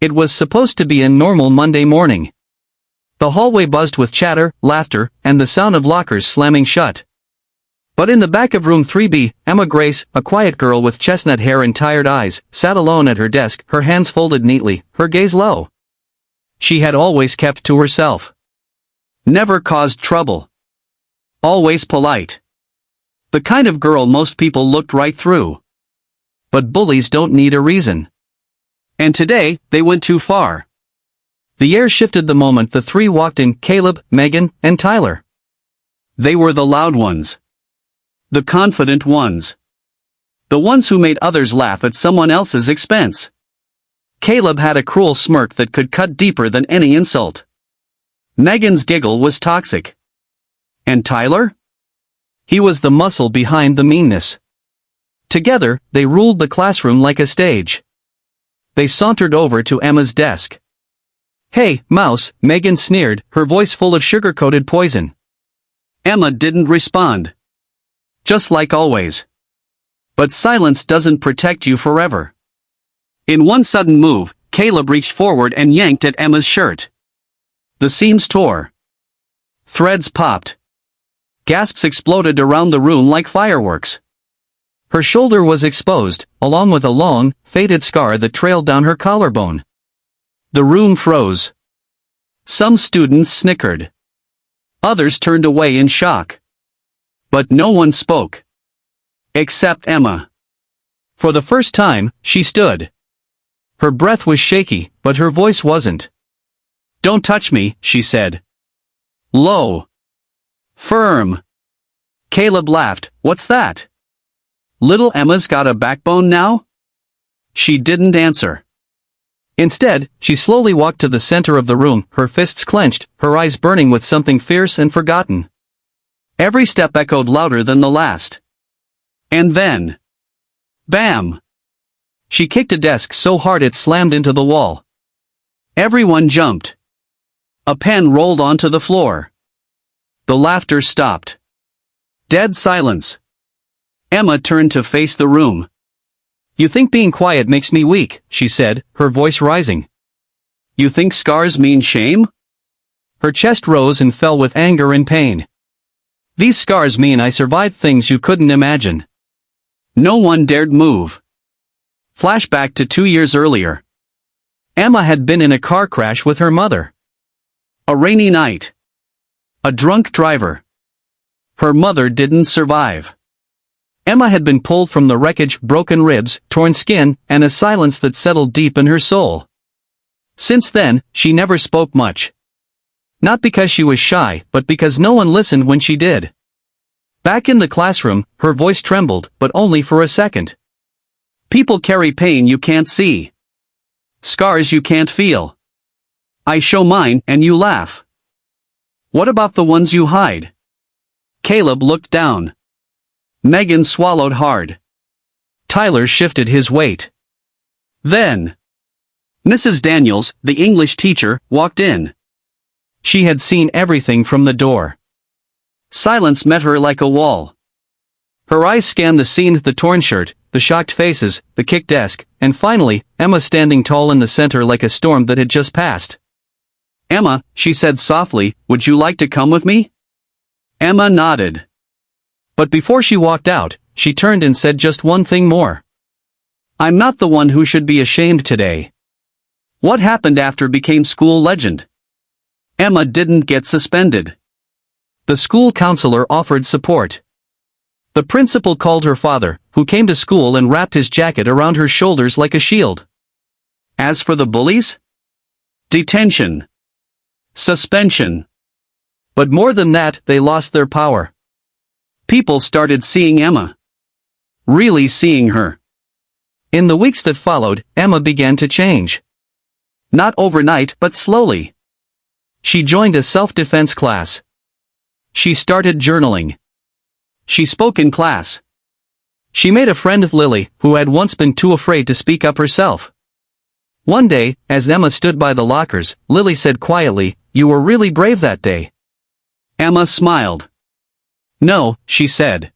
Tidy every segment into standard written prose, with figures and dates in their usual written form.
It was supposed to be a normal Monday morning. The hallway buzzed with chatter, laughter, and the sound of lockers slamming shut. But in the back of room 3B, Emma Grace, a quiet girl with chestnut hair and tired eyes, sat alone at her desk, her hands folded neatly, her gaze low. She had always kept to herself. Never caused trouble. Always polite. The kind of girl most people looked right through. But bullies don't need a reason. And today, they went too far. The air shifted the moment the three walked in: Caleb, Megan, and Tyler. They were the loud ones. The confident ones. The ones who made others laugh at someone else's expense. Caleb had a cruel smirk that could cut deeper than any insult. Megan's giggle was toxic. And Tyler? He was the muscle behind the meanness. Together, they ruled the classroom like a stage. They sauntered over to Emma's desk. "Hey, Mouse," Megan sneered, her voice full of sugar-coated poison. Emma didn't respond. Just like always. But silence doesn't protect you forever. In one sudden move, Caleb reached forward and yanked at Emma's shirt. The seams tore. Threads popped. Gasps exploded around the room like fireworks. Her shoulder was exposed, along with a long, faded scar that trailed down her collarbone. The room froze. Some students snickered. Others turned away in shock. But no one spoke. Except Emma. For the first time, she stood. Her breath was shaky, but her voice wasn't. "Don't touch me," she said. Low. Firm. Caleb laughed. "What's that? Little Emma's got a backbone now?" She didn't answer. Instead, she slowly walked to the center of the room, her fists clenched, her eyes burning with something fierce and forgotten. Every step echoed louder than the last. And then... bam! She kicked a desk so hard it slammed into the wall. Everyone jumped. A pen rolled onto the floor. The laughter stopped. Dead silence. Emma turned to face the room. "You think being quiet makes me weak," she said, her voice rising. "You think scars mean shame?" Her chest rose and fell with anger and pain. "These scars mean I survived things you couldn't imagine." No one dared move. Flashback to 2 years earlier. Emma had been in a car crash with her mother. A rainy night. A drunk driver. Her mother didn't survive. Emma had been pulled from the wreckage, broken ribs, torn skin, and a silence that settled deep in her soul. Since then, she never spoke much. Not because she was shy, but because no one listened when she did. Back in the classroom, her voice trembled, but only for a second. "People carry pain you can't see. Scars you can't feel. I show mine and you laugh. What about the ones you hide?" Caleb looked down. Megan swallowed hard. Tyler shifted his weight. Then, Mrs. Daniels, the English teacher, walked in. She had seen everything from the door. Silence met her like a wall. Her eyes scanned the scene: the torn shirt, the shocked faces, the kicked desk, and finally, Emma standing tall in the center like a storm that had just passed. "Emma," she said softly, "would you like to come with me?" Emma nodded. But before she walked out, she turned and said just one thing more. "I'm not the one who should be ashamed today." What happened after became school legend. Emma didn't get suspended. The school counselor offered support. The principal called her father, who came to school and wrapped his jacket around her shoulders like a shield. As for the bullies? Detention. Suspension. But more than that, they lost their power. People started seeing Emma. Really seeing her. In the weeks that followed, Emma began to change. Not overnight, but slowly. She joined a self-defense class. She started journaling. She spoke in class. She made a friend of Lily, who had once been too afraid to speak up herself. One day, as Emma stood by the lockers, Lily said quietly, "You were really brave that day." Emma smiled. "No," she said.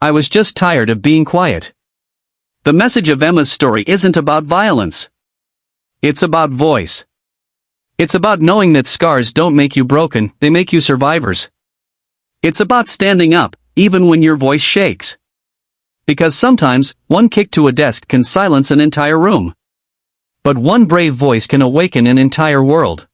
"I was just tired of being quiet." The message of Emma's story isn't about violence. It's about voice. It's about knowing that scars don't make you broken, they make you survivors. It's about standing up, even when your voice shakes. Because sometimes, one kick to a desk can silence an entire room. But one brave voice can awaken an entire world.